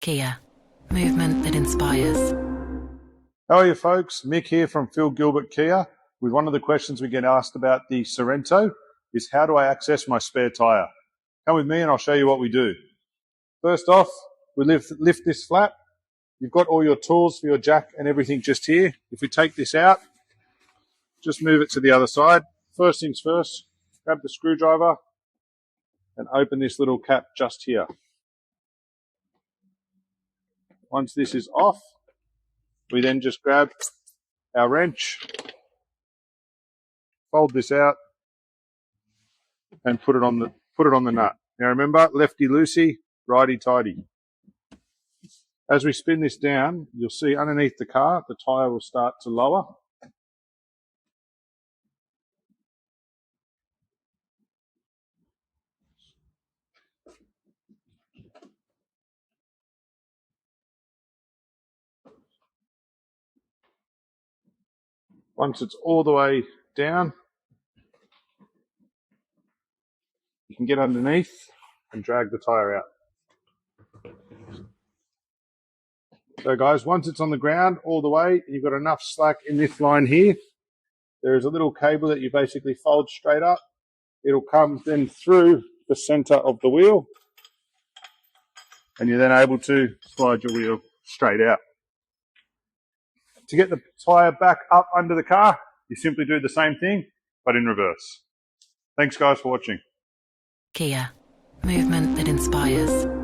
Kia, movement that inspires. How are you folks? Mick here from Philgilbertkia. With one of the questions we get asked about the Sorento is how do I access my spare tyre? Come with me and I'll show you what we do. First off, we lift this flap. You've got all your tools for your jack and everything just here. If we take this out, just move it to the other side. First things first, grab the screwdriver and open this little cap just here. Once this is off, we then just grab our wrench, fold this out, and put it on the nut. Now remember, lefty loosey, righty tighty. As we spin this down, you'll see underneath the car, the tyre will start to lower. Once it's all the way down, you can get underneath and drag the tyre out. So guys, once it's on the ground all the way, you've got enough slack in this line here. There is a little cable that you basically fold straight up. It'll come then through the center of the wheel, and you're then able to slide your wheel straight out. To get the tyre back up under the car, you simply do the same thing, but in reverse. Thanks guys for watching. Kia, movement that inspires.